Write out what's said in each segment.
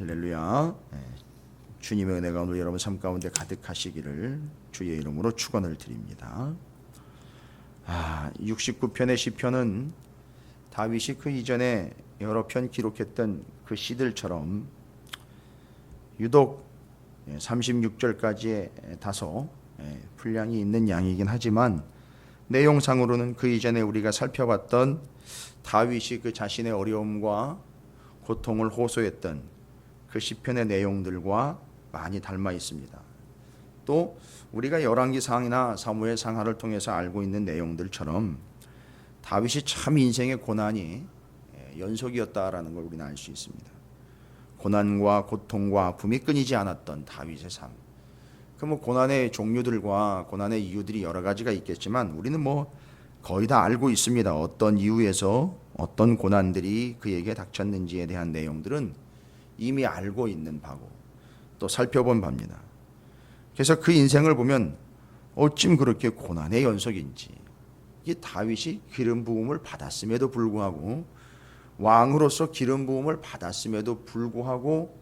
할렐루야. 주님의 은혜가 오늘 여러분 삶 가운데 가득하시기를 주의 이름으로 축원을 드립니다. 69편의 시편은 다윗이 그 이전에 여러 편 기록했던 그 시들처럼 유독 36절까지의 다소 분량이 있는 양이긴 하지만 내용상으로는 그 이전에 우리가 살펴봤던 다윗이 그 자신의 어려움과 고통을 호소했던 그 시편의 내용들과 많이 닮아 있습니다. 또 우리가 열왕기상이나 사무엘상하를 통해서 알고 있는 내용들처럼 다윗이 참 인생의 고난이 연속이었다라는 걸 우리는 알 수 있습니다. 고난과 고통과 아픔이 끊이지 않았던 다윗의 삶. 그 고난의 종류들과 고난의 이유들이 여러 가지가 있겠지만 우리는 거의 다 알고 있습니다. 어떤 이유에서 어떤 고난들이 그에게 닥쳤는지에 대한 내용들은 이미 알고 있는 바고 또 살펴본 바입니다. 그래서 그 인생을 보면 어쩜 그렇게 고난의 연속인지, 이 다윗이 기름 부음을 받았음에도 불구하고 왕으로서 기름 부음을 받았음에도 불구하고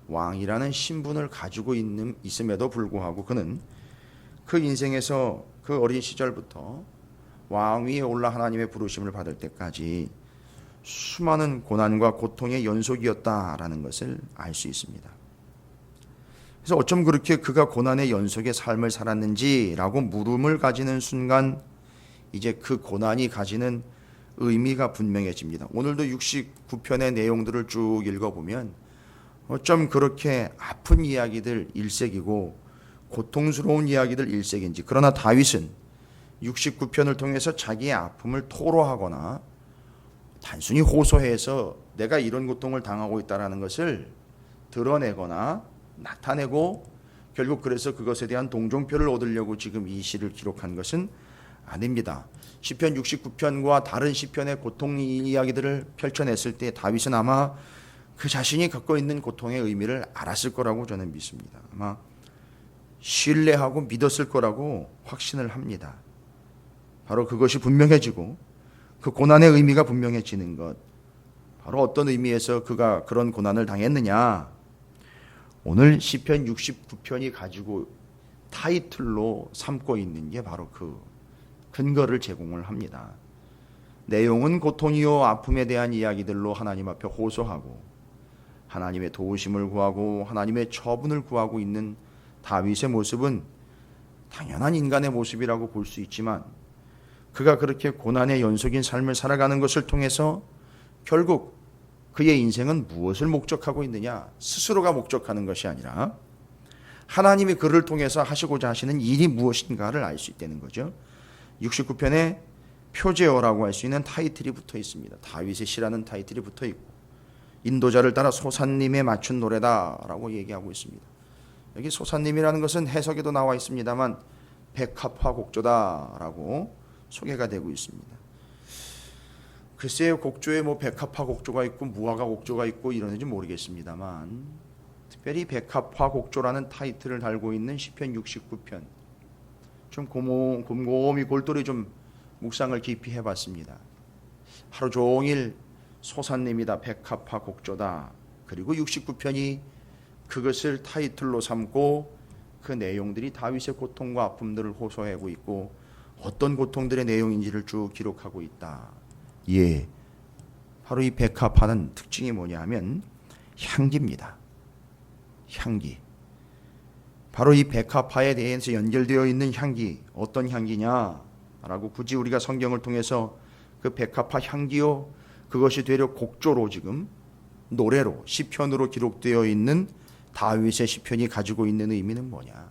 왕이라는 신분을 가지고 있음에도 불구하고 그는 그 인생에서 그 어린 시절부터 왕 위에 올라 하나님의 부르심을 받을 때까지 수많은 고난과 고통의 연속이었다라는 것을 알 수 있습니다. 그래서 어쩜 그렇게 그가 고난의 연속의 삶을 살았는지라고 물음을 가지는 순간 이제 그 고난이 가지는 의미가 분명해집니다. 오늘도 69편의 내용들을 쭉 읽어보면 어쩜 그렇게 아픈 이야기들 일색이고 고통스러운 이야기들 일색인지, 그러나 다윗은 69편을 통해서 자기의 아픔을 토로하거나 단순히 호소해서 내가 이런 고통을 당하고 있다는 것을 드러내거나 나타내고 결국 그래서 그것에 대한 동정표를 얻으려고 지금 이 시를 기록한 것은 아닙니다. 시편 69편과 다른 시편의 고통 이야기들을 펼쳐냈을 때 다윗은 아마 그 자신이 갖고 있는 고통의 의미를 알았을 거라고 저는 믿습니다. 아마 신뢰하고 믿었을 거라고 확신을 합니다. 바로 그것이 분명해지고 그 고난의 의미가 분명해지는 것, 바로 어떤 의미에서 그가 그런 고난을 당했느냐, 오늘 시편 69편이 가지고 타이틀로 삼고 있는 게 바로 그 근거를 제공을 합니다. 내용은 고통이요 아픔에 대한 이야기들로 하나님 앞에 호소하고 하나님의 도우심을 구하고 하나님의 처분을 구하고 있는 다윗의 모습은 당연한 인간의 모습이라고 볼 수 있지만 그가 그렇게 고난의 연속인 삶을 살아가는 것을 통해서 결국 그의 인생은 무엇을 목적하고 있느냐, 스스로가 목적하는 것이 아니라 하나님이 그를 통해서 하시고자 하시는 일이 무엇인가를 알 수 있다는 거죠. 69편에 표제어라고 할 수 있는 타이틀이 붙어 있습니다. 다윗의 시라는 타이틀이 붙어 있고 인도자를 따라 소산님에 맞춘 노래다라고 얘기하고 있습니다. 여기 소산님이라는 것은 해석에도 나와 있습니다만 백합화곡조다라고 소개가 되고 있습니다. 글쎄요, 곡조에 백합화곡조가 있고 무화과곡조가 있고 이러는지 모르겠습니다만 특별히 백합화곡조라는 타이틀을 달고 있는 시편 69편 좀 곰곰이 골똘히 좀 묵상을 깊이 해봤습니다. 하루 종일 소산님이다, 백합화곡조다, 그리고 69편이 그것을 타이틀로 삼고 그 내용들이 다윗의 고통과 아픔들을 호소하고 있고 어떤 고통들의 내용인지를 쭉 기록하고 있다. 바로 이 백합화는 특징이 뭐냐 하면 향기입니다. 향기. 바로 이 백합화에 대해서 연결되어 있는 향기, 어떤 향기냐라고 굳이 우리가 성경을 통해서 그 백합화 향기요, 그것이 되려 곡조로 지금 노래로 시편으로 기록되어 있는 다윗의 시편이 가지고 있는 의미는 뭐냐.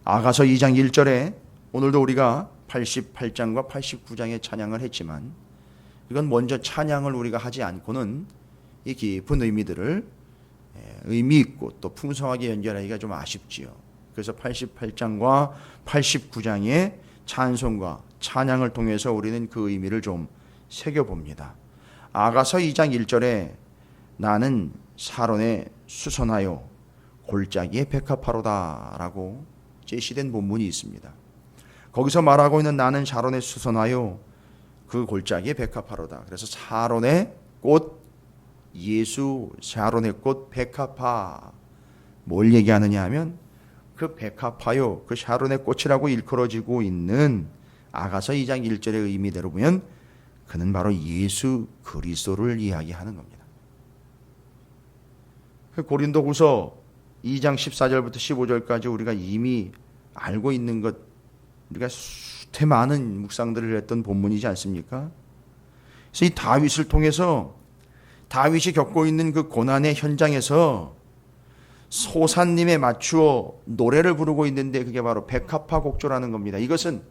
아가서 2장 1절에 오늘도 우리가 88장과 89장의 찬양을 했지만 이건 먼저 찬양을 우리가 하지 않고는 이 깊은 의미들을 의미 있고 또 풍성하게 연결하기가 좀 아쉽지요. 그래서 88장과 89장의 찬송과 찬양을 통해서 우리는 그 의미를 좀 새겨봅니다. 아가서 2장 1절에 나는 사론에 수선하여 골짜기에 백합화로다 라고 제시된 본문이 있습니다. 거기서 말하고 있는 나는 샤론에 수선하여 그 골짜기에 백합화로다. 그래서 샤론의 꽃, 예수 샤론의 꽃 백합화. 뭘 얘기하느냐 하면 그 백합화요, 그 샤론의 꽃이라고 일컬어지고 있는 아가서 2장 1절의 의미대로 보면 그는 바로 예수 그리스도를 이야기하는 겁니다. 고린도후서 2장 14절부터 15절까지 우리가 이미 알고 있는 것, 우리가 수태 많은 묵상들을 했던 본문이지 않습니까? 그래서 이 다윗을 통해서 다윗이 겪고 있는 그 고난의 현장에서 소사님에 맞추어 노래를 부르고 있는데 그게 바로 백합화 곡조라는 겁니다. 이것은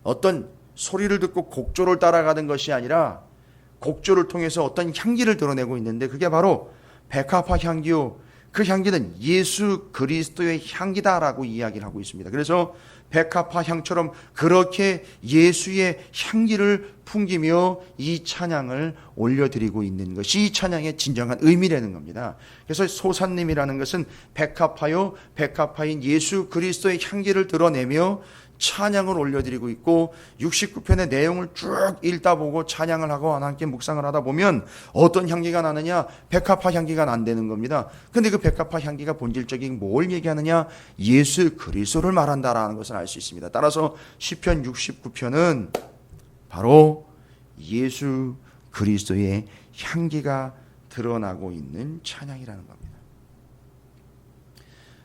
어떤 소리를 듣고 곡조를 따라가는 것이 아니라 곡조를 통해서 어떤 향기를 드러내고 있는데 그게 바로 백합화 향기요. 그 향기는 예수 그리스도의 향기다라고 이야기를 하고 있습니다. 그래서 백합화 향처럼 그렇게 예수의 향기를 풍기며 이 찬양을 올려드리고 있는 것이 이 찬양의 진정한 의미라는 겁니다. 그래서 소사님이라는 것은 백합화요, 백합화인 예수 그리스도의 향기를 드러내며 찬양을 올려드리고 있고 69편의 내용을 쭉 읽다 보고 찬양을 하고 하나님께 묵상을 하다 보면 어떤 향기가 나느냐? 백합화 향기가 난다는 겁니다. 근데 그 백합화 향기가 본질적인 뭘 얘기하느냐? 예수 그리스도를 말한다라는 것을 알 수 있습니다. 따라서 시편 69편은 바로 예수 그리스도의 향기가 드러나고 있는 찬양이라는 겁니다.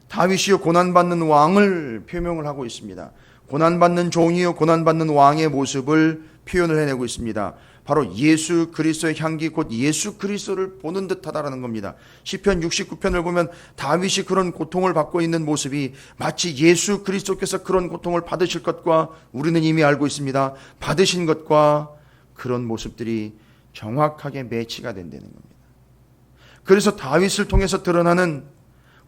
다윗이요 고난받는 왕을 표명을 하고 있습니다. 고난받는 종이요 고난받는 왕의 모습을 표현을 해내고 있습니다. 바로 예수 그리스도의 향기 곧 예수 그리스도를 보는 듯하다라는 겁니다. 시편 69편을 보면 다윗이 그런 고통을 받고 있는 모습이 마치 예수 그리스도께서 그런 고통을 받으실 것과 우리는 이미 알고 있습니다. 받으신 것과 그런 모습들이 정확하게 매치가 된다는 겁니다. 그래서 다윗을 통해서 드러나는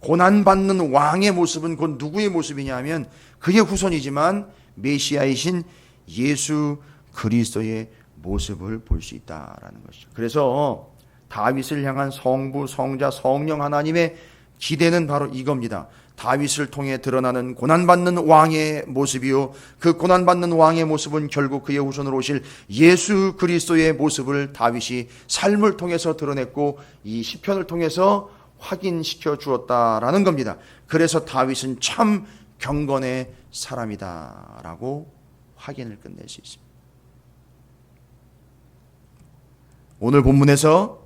고난받는 왕의 모습은 곧 누구의 모습이냐 하면 그의 후손이지만 메시아이신 예수 그리스도의 모습을 볼 수 있다라는 것이죠. 그래서 다윗을 향한 성부, 성자, 성령 하나님의 기대는 바로 이겁니다. 다윗을 통해 드러나는 고난받는 왕의 모습이요 그 고난받는 왕의 모습은 결국 그의 후손으로 오실 예수 그리스도의 모습을 다윗이 삶을 통해서 드러냈고 이 시편을 통해서 확인시켜 주었다라는 겁니다. 그래서 다윗은 참 경건의 사람이다라고 확인을 끝낼 수 있습니다. 오늘 본문에서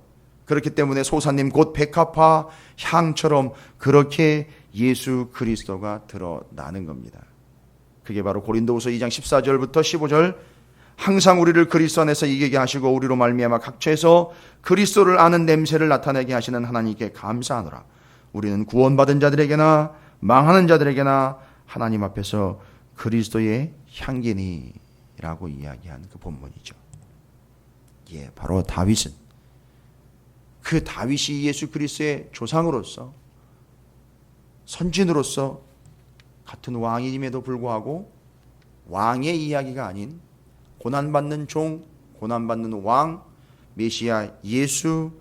그렇기 때문에 소사님 곧 백합화 향처럼 그렇게 예수 그리스도가 드러나는 겁니다. 그게 바로 고린도후서 2장 14절부터 15절 항상 우리를 그리스도 안에서 이기게 하시고 우리로 말미암아 각처에서 그리스도를 아는 냄새를 나타내게 하시는 하나님께 감사하노라. 우리는 구원받은 자들에게나 망하는 자들에게나 하나님 앞에서 그리스도의 향기니라고 이야기한 그 본문이죠. 예, 바로 다윗은 그 다윗이 예수 그리스도의 조상으로서 선진으로서 같은 왕임에도 불구하고 왕의 이야기가 아닌 고난받는 종, 고난받는 왕, 메시아 예수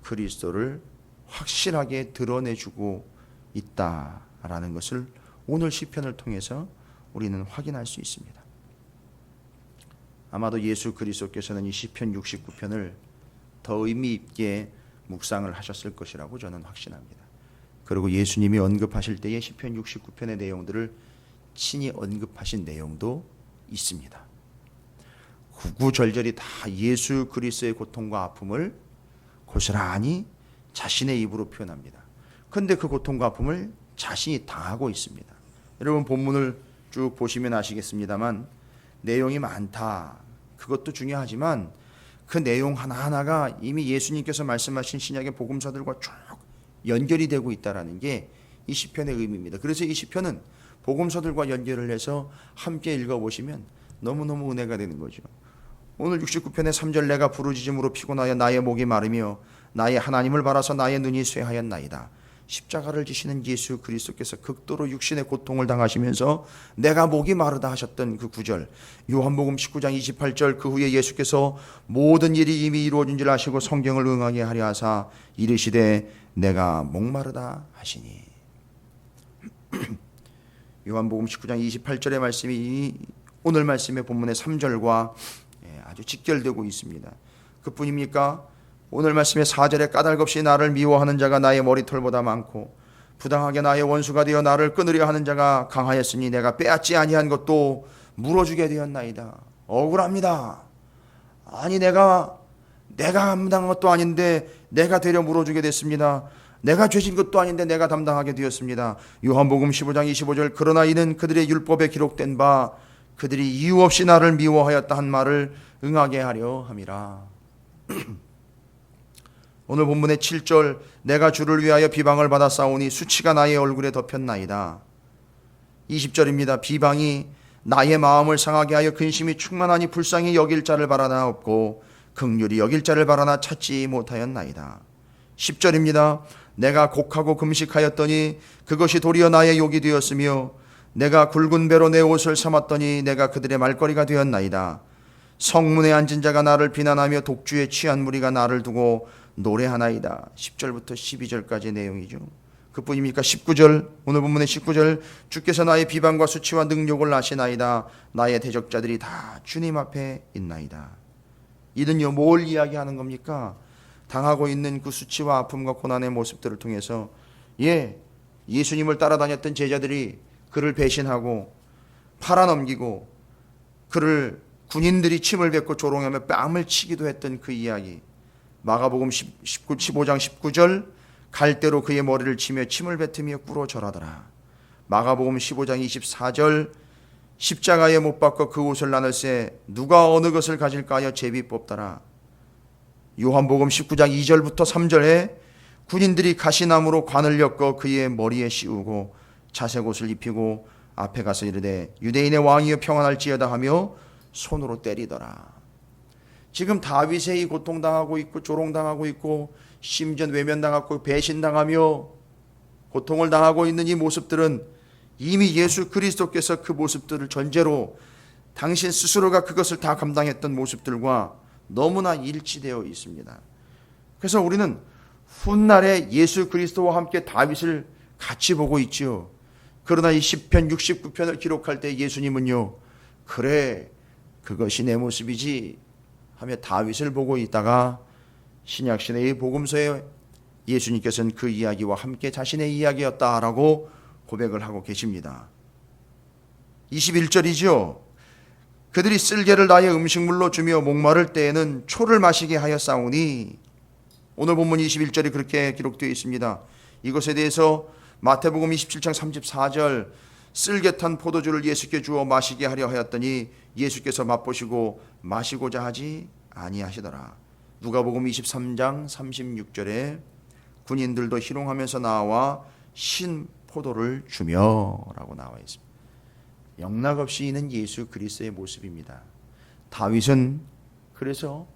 그리스도를 확실하게 드러내주고 있다라는 것을 오늘 시편을 통해서 우리는 확인할 수 있습니다. 아마도 예수 그리스도께서는 이 시편 69편을 더 의미 있게 묵상을 하셨을 것이라고 저는 확신합니다. 그리고 예수님이 언급하실 때의 시편 69편의 내용들을 친히 언급하신 내용도 있습니다. 구구절절이 다 예수 그리스도의 고통과 아픔을 고스란히 자신의 입으로 표현합니다. 그런데 그 고통과 아픔을 자신이 당하고 있습니다. 여러분 본문을 쭉 보시면 아시겠습니다만 내용이 많다. 그것도 중요하지만 그 내용 하나하나가 이미 예수님께서 말씀하신 신약의 복음서들과 쭉 연결이 되고 있다는 게 이 시편의 의미입니다. 그래서 이 시편은 복음서들과 연결을 해서 함께 읽어보시면 너무너무 은혜가 되는 거죠. 오늘 69편의 3절 내가 부르짖음으로 피곤하여 나의 목이 마르며 나의 하나님을 바라서 나의 눈이 쇠하였나이다. 십자가를 지시는 예수 그리스도께서 극도로 육신의 고통을 당하시면서 내가 목이 마르다 하셨던 그 구절, 요한복음 19장 28절 그 후에 예수께서 모든 일이 이미 이루어진 줄 아시고 성경을 응하게 하려 하사 이르시되 내가 목마르다 하시니. 요한복음 19장 28절의 말씀이 오늘 말씀의 본문의 3절과 아주 직결되고 있습니다. 그뿐입니까? 오늘 말씀의 4절에 까닭없이 나를 미워하는 자가 나의 머리털보다 많고 부당하게 나의 원수가 되어 나를 끊으려 하는 자가 강하였으니 내가 빼앗지 아니한 것도 물어주게 되었나이다. 억울합니다. 아니 내가 감당한 것도 아닌데 내가 되려 물어주게 됐습니다. 내가 죄진 것도 아닌데 내가 담당하게 되었습니다. 요한복음 15장 25절 그러나 이는 그들의 율법에 기록된 바 그들이 이유 없이 나를 미워하였다 한 말을 응하게 하려 함이라. 오늘 본문의 7절 내가 주를 위하여 비방을 받아 싸우니 수치가 나의 얼굴에 덮였나이다. 20절입니다. 비방이 나의 마음을 상하게 하여 근심이 충만하니 불쌍히 여길 자를 바라나 없고 긍휼히 여길 자를 바라나 찾지 못하였나이다. 10절입니다. 내가 곡하고 금식하였더니 그것이 도리어 나의 욕이 되었으며 내가 굵은 배로 내 옷을 삼았더니 내가 그들의 말거리가 되었나이다. 성문에 앉은 자가 나를 비난하며 독주에 취한 무리가 나를 두고 노래하나이다. 10절부터 12절까지의 내용이죠. 그뿐입니까? 19절, 오늘 본문의 19절 주께서 나의 비방과 수치와 능욕을 아시나이다. 나의 대적자들이 다 주님 앞에 있나이다. 이는요 뭘 이야기하는 겁니까? 당하고 있는 그 수치와 아픔과 고난의 모습들을 통해서 예수님을 따라다녔던 제자들이 그를 배신하고 팔아넘기고 그를 군인들이 침을 뱉고 조롱하며 뺨을 치기도 했던 그 이야기. 마가복음 15장 19절 갈대로 그의 머리를 치며 침을 뱉으며 꿇어 절하더라. 마가복음 15장 24절 십자가에 못 박고 그 옷을 나눌세 누가 어느 것을 가질까 하여 제비 뽑더라. 요한복음 19장 2절부터 3절에 군인들이 가시나무로 관을 엮어 그의 머리에 씌우고 자색옷을 입히고 앞에 가서 이르되 유대인의 왕이여 평안할지어다 하며 손으로 때리더라. 지금 다윗의 이 고통당하고 있고 조롱당하고 있고 심지어 외면당하고 배신당하며 고통을 당하고 있는 이 모습들은 이미 예수 그리스도께서 그 모습들을 전제로 당신 스스로가 그것을 다 감당했던 모습들과 너무나 일치되어 있습니다. 그래서 우리는 훗날에 예수 그리스도와 함께 다윗을 같이 보고 있지요. 그러나 이 시편 69편을 기록할 때 예수님은요 그래 그것이 내 모습이지 하며 다윗을 보고 있다가 신약시대의 복음서에 예수님께서는 그 이야기와 함께 자신의 이야기였다라고 고백을 하고 계십니다. 21절이죠. 그들이 쓸개를 나의 음식물로 주며 목마를 때에는 초를 마시게 하여 싸우니 오늘 본문 21절이 그렇게 기록되어 있습니다. 이것에 대해서 마태복음 27장 34절 쓸개 탄 포도주를 예수께 주어 마시게 하려 하였더니 예수께서 맛보시고 마시고자 하지 아니하시더라. 누가복음 23장 36절에 군인들도 희롱하면서 나와 신 포도를 주며 라고 나와 있습니다. 영락없이 있는 예수 그리스도의 모습입니다. 다윗은 그래서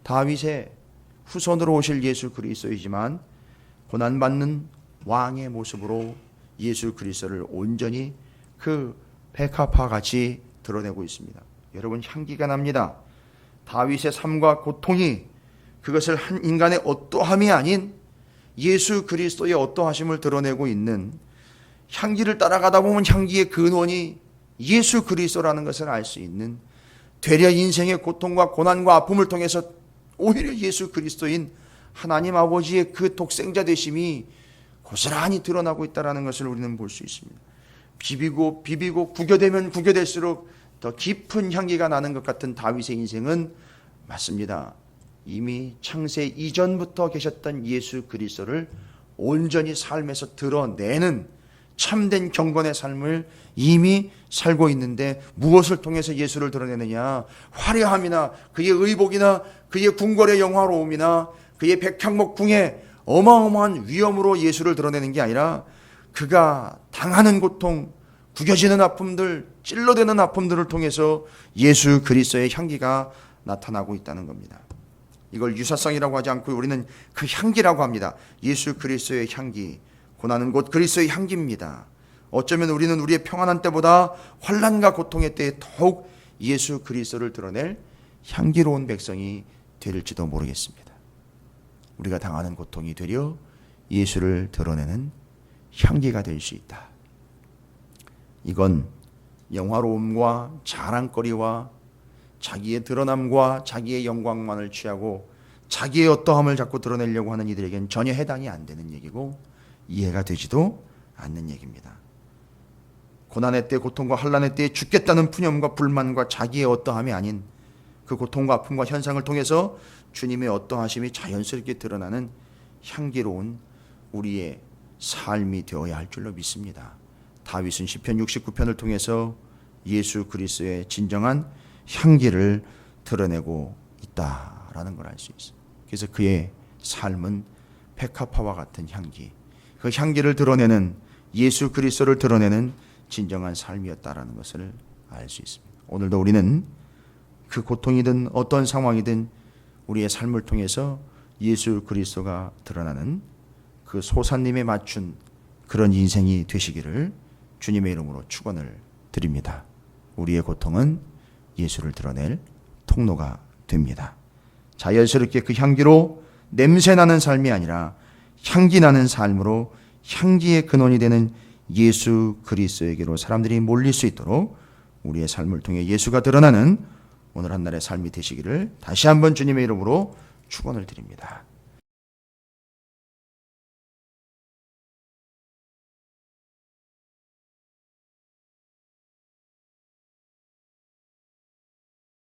다윗의 후손으로 오실 예수 그리스도이지만 고난받는 왕의 모습으로 예수 그리스도를 온전히 그 백합화 같이 드러내고 있습니다. 여러분 향기가 납니다. 다윗의 삶과 고통이 그것을 한 인간의 어떠함이 아닌 예수 그리스도의 어떠하심을 드러내고 있는 향기를 따라가다 보면 향기의 근원이 예수 그리스도라는 것을 알 수 있는 되려 인생의 고통과 고난과 아픔을 통해서 오히려 예수 그리스도인 하나님 아버지의 그 독생자 되심이 고스란히 드러나고 있다는 것을 우리는 볼 수 있습니다. 비비고 구겨되면 구겨될수록 더 깊은 향기가 나는 것 같은 다윗의 인생은 맞습니다. 이미 창세 이전부터 계셨던 예수 그리스도를 온전히 삶에서 드러내는 참된 경건의 삶을 이미 살고 있는데 무엇을 통해서 예수를 드러내느냐? 화려함이나 그의 의복이나 그의 궁궐의 영화로움이나 그의 백향목 궁의 어마어마한 위엄으로 예수를 드러내는 게 아니라 그가 당하는 고통, 구겨지는 아픔들, 찔러대는 아픔들을 통해서 예수 그리스도의 향기가 나타나고 있다는 겁니다. 이걸 유사성이라고 하지 않고 우리는 그 향기라고 합니다. 예수 그리스도의 향기, 고난은 곧 그리스도의 향기입니다. 어쩌면 우리는 우리의 평안한 때보다 환난과 고통의 때에 더욱 예수 그리스도를 드러낼 향기로운 백성이 될지도 모르겠습니다. 우리가 당하는 고통이 되려 예수를 드러내는 향기가 될 수 있다. 이건 영화로움과 자랑거리와 자기의 드러남과 자기의 영광만을 취하고 자기의 어떠함을 자꾸 드러내려고 하는 이들에게는 전혀 해당이 안 되는 얘기고 이해가 되지도 않는 얘기입니다. 고난의 때, 고통과 환난의 때에 죽겠다는 푸념과 불만과 자기의 어떠함이 아닌 그 고통과 아픔과 현상을 통해서 주님의 어떠하심이 자연스럽게 드러나는 향기로운 우리의 삶이 되어야 할 줄로 믿습니다. 다윗은 시편 69편을 통해서 예수 그리스도의 진정한 향기를 드러내고 있다라는 걸 알 수 있습니다. 그래서 그의 삶은 백합화와 같은 향기, 그 향기를 드러내는 예수 그리스도를 드러내는 진정한 삶이었다라는 것을 알 수 있습니다. 오늘도 우리는 그 고통이든 어떤 상황이든 우리의 삶을 통해서 예수 그리스도가 드러나는 그 소사님에 맞춘 그런 인생이 되시기를 주님의 이름으로 축원을 드립니다. 우리의 고통은 예수를 드러낼 통로가 됩니다. 자연스럽게 그 향기로 냄새나는 삶이 아니라 향기 나는 삶으로 향기의 근원이 되는 예수 그리스도에게로 사람들이 몰릴 수 있도록 우리의 삶을 통해 예수가 드러나는 오늘 한 날의 삶이 되시기를 다시 한번 주님의 이름으로 축원을 드립니다.